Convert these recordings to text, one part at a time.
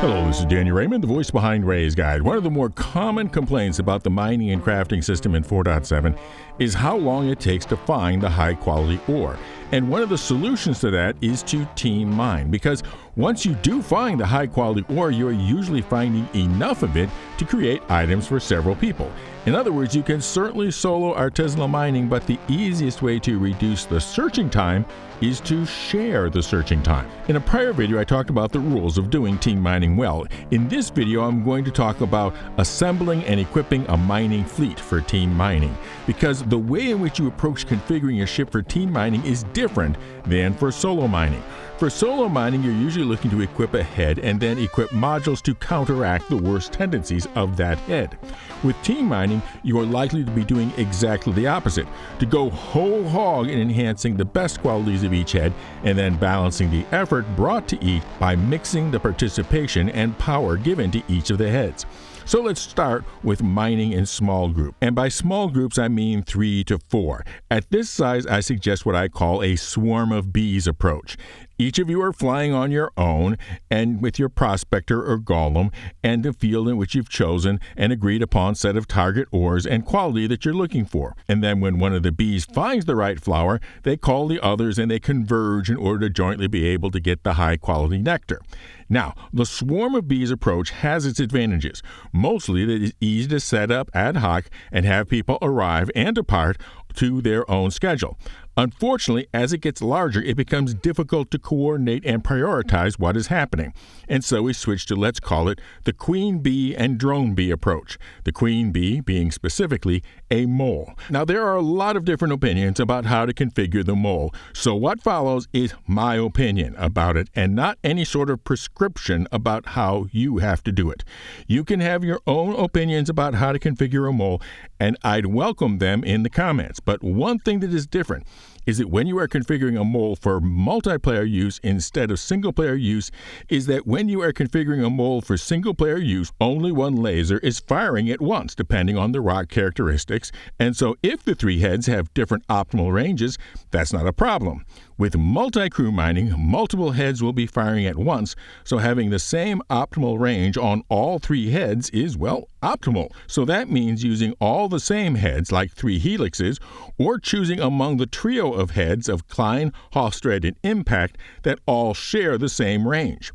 Hello, this is Danny Raymond, the voice behind Ray's Guide. One of the more common complaints about the mining and crafting system in 4.7 is how long it takes to find the high-quality ore. And one of the solutions to that is to team mine, because once you do find the high-quality ore, you are usually finding enough of it to create items for several people. In other words, you can certainly solo artisanal mining, but the easiest way to reduce the searching time is to share the searching time. In a prior video, I talked about the rules of doing team mining well. In this video, I'm going to talk about assembling and equipping a mining fleet for team mining, because the way in which you approach configuring a ship for team mining is different than for solo mining. For solo mining, you're usually looking to equip a head and then equip modules to counteract the worst tendencies of that head. With team mining, you are likely to be doing exactly the opposite, to go whole hog in enhancing the best qualities of each head and then balancing the effort brought to each by mixing the participation and power given to each of the heads. So let's start with mining in small group. And by small groups, I mean 3 to 4. At this size, I suggest what I call a swarm of bees approach. Each of you are flying on your own and with your prospector or golem and the field in which you've chosen an agreed upon set of target ores and quality that you're looking for. And then when one of the bees finds the right flower, they call the others and they converge in order to jointly be able to get the high quality nectar. Now, the swarm of bees approach has its advantages. Mostly that it's easy to set up ad hoc and have people arrive and depart to their own schedule. Unfortunately, as it gets larger, it becomes difficult to coordinate and prioritize what is happening. And so we switch to, let's call it, the queen bee and drone bee approach. The queen bee being specifically a mole. Now, there are a lot of different opinions about how to configure the mole. So what follows is my opinion about it and not any sort of prescription about how you have to do it. You can have your own opinions about how to configure a mole, and I'd welcome them in the comments. But one thing that is different is that when you are configuring a mole for multiplayer use instead of single-player use, is that when you are configuring a mole for single-player use, only one laser is firing at once, depending on the rock characteristics. And so if the 3 heads have different optimal ranges, that's not a problem. With multi-crew mining, multiple heads will be firing at once, so having the same optimal range on all 3 heads is, well, optimal. So that means using all the same heads, like 3 helixes, or choosing among the trio of heads of Klein, Hofstede, and Impact that all share the same range.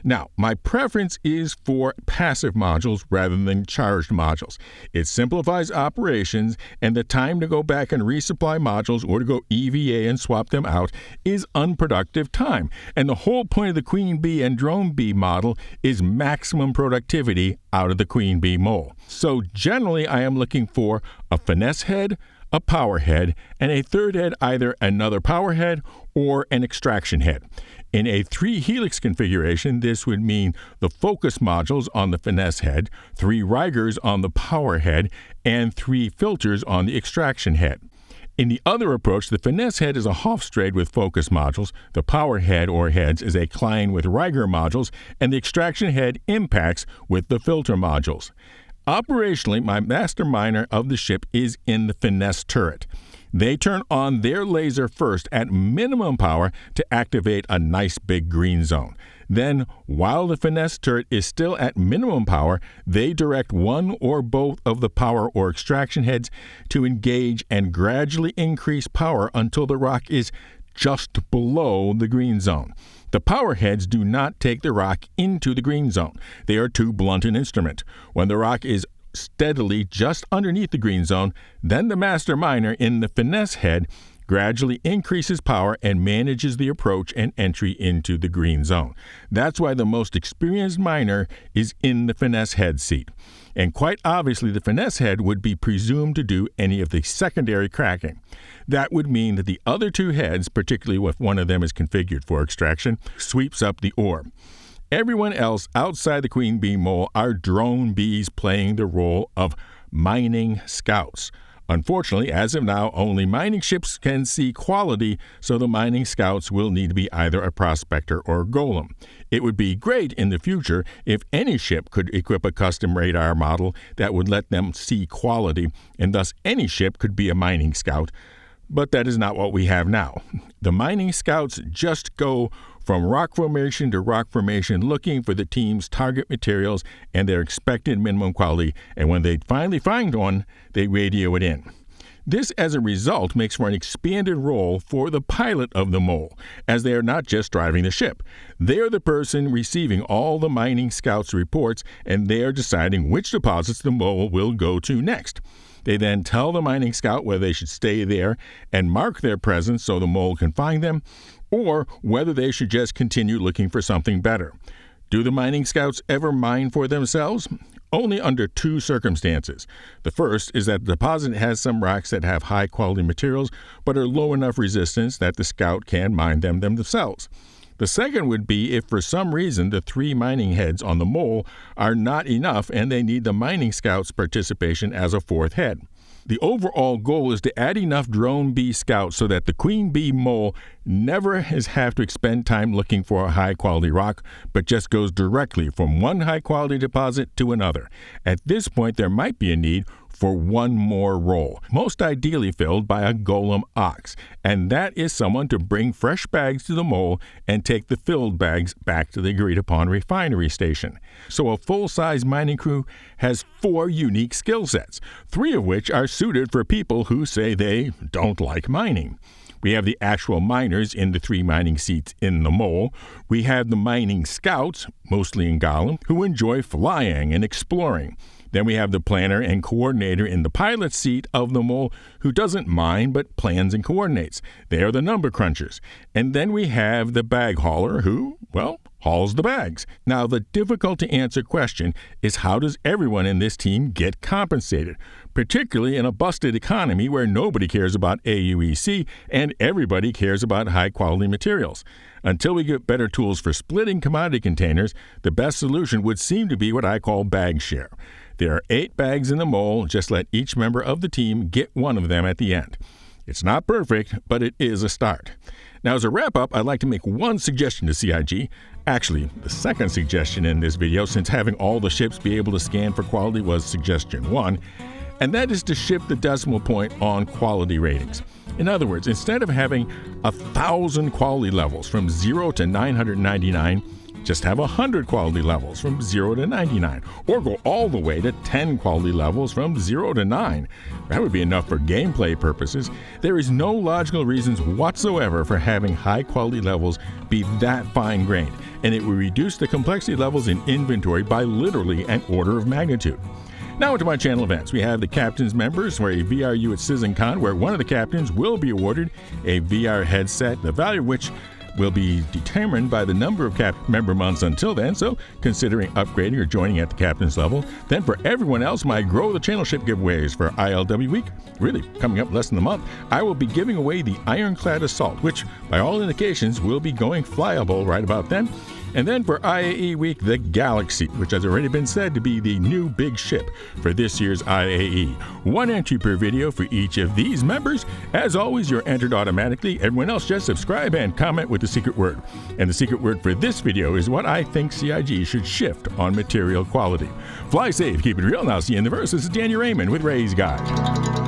Now, my preference is for passive modules rather than charged modules. It simplifies operations, and the time to go back and resupply modules or to go EVA and swap them out is unproductive time. And the whole point of the queen bee and drone bee model is maximum productivity out of the queen bee mole. So generally, I am looking for a finesse head, a power head, and a third head, either another power head or an extraction head. In a 3 helix configuration, this would mean the focus modules on the finesse head, 3 rigers on the power head, and 3 filters on the extraction head. In the other approach, the finesse head is a Hofstede with focus modules, the power head or heads is a Klein with Riger modules, and the extraction head impacts with the filter modules. Operationally, my master miner of the ship is in the finesse turret. They turn on their laser first at minimum power to activate a nice big green zone. Then, while the finesse turret is still at minimum power, they direct one or both of the power or extraction heads to engage and gradually increase power until the rock is just below the green zone. The power heads do not take the rock into the green zone. They are too blunt an instrument. When the rock is steadily just underneath the green zone, then the master miner in the finesse head gradually increases power and manages the approach and entry into the green zone. That's why the most experienced miner is in the finesse head seat. And quite obviously, the finesse head would be presumed to do any of the secondary cracking. That would mean that the other 2 heads, particularly if one of them is configured for extraction, sweeps up the ore. Everyone else outside the queen bee mole are drone bees playing the role of mining scouts. Unfortunately, as of now, only mining ships can see quality, so the mining scouts will need to be either a prospector or golem. It would be great in the future if any ship could equip a custom radar model that would let them see quality, and thus any ship could be a mining scout. But that is not what we have now. The mining scouts just go from rock formation to rock formation, looking for the team's target materials and their expected minimum quality, and when they finally find one, they radio it in. This, as a result, makes for an expanded role for the pilot of the mole, as they are not just driving the ship. They are the person receiving all the mining scouts' reports, and they are deciding which deposits the mole will go to next. They then tell the mining scout whether they should stay there and mark their presence so the mole can find them, or whether they should just continue looking for something better. Do the mining scouts ever mine for themselves? Only under two circumstances. The first is that the deposit has some rocks that have high-quality materials but are low enough resistance that the scout can mine them themselves. The second would be if for some reason the 3 mining heads on the mole are not enough and they need the mining scout's participation as a 4th head. The overall goal is to add enough drone bee scouts so that the queen bee mole never have to expend time looking for a high-quality rock, but just goes directly from one high-quality deposit to another. At this point, there might be a need for one more role, most ideally filled by a golem ox, and that is someone to bring fresh bags to the mole and take the filled bags back to the agreed-upon refinery station. So a full-size mining crew has 4 unique skill sets, 3 of which are suited for people who say they don't like mining. We have the actual miners in the 3 mining seats in the mole. We have the mining scouts, mostly in golem, who enjoy flying and exploring. Then we have the planner and coordinator in the pilot seat of the mole who doesn't mine but plans and coordinates. They are the number crunchers. And then we have the bag hauler who, hauls the bags. Now, the difficult-to-answer question is how does everyone in this team get compensated, particularly in a busted economy where nobody cares about AUEC and everybody cares about high-quality materials. Until we get better tools for splitting commodity containers, the best solution would seem to be what I call bag share. There are 8 bags in the mole. Just let each member of the team get one of them at the end. It's not perfect, but it is a start. Now, as a wrap-up, I'd like to make one suggestion to CIG. Actually, the second suggestion in this video, since having all the ships be able to scan for quality was suggestion 1, and that is to shift the decimal point on quality ratings. In other words, instead of having 1,000 quality levels from 0 to 999, just have 100 quality levels from 0 to 99, or go all the way to 10 quality levels from 0 to 9. That would be enough for gameplay purposes. There is no logical reasons whatsoever for having high quality levels be that fine-grained, and it would reduce the complexity levels in inventory by literally an order of magnitude. Now to my channel events. We have the Captain's Members for a VRU at CitizenCon, where one of the captains will be awarded a VR headset, the value of which will be determined by the number of member months until then, so considering upgrading or joining at the captain's level. Then for everyone else, my Grow the Channel ship giveaways for ILW week, really coming up less than a month, I will be giving away the Ironclad Assault, which by all indications will be going flyable right about then. And then for IAE week, the Galaxy, which has already been said to be the new big ship for this year's IAE. 1 entry per video for each of these members. As always, you're entered automatically. Everyone else just subscribe and comment with the secret word. And the secret word for this video is what I think CIG should shift on material quality. Fly safe, keep it real, and I'll see you in the verse. This is Daniel Raymond with Ray's Guide.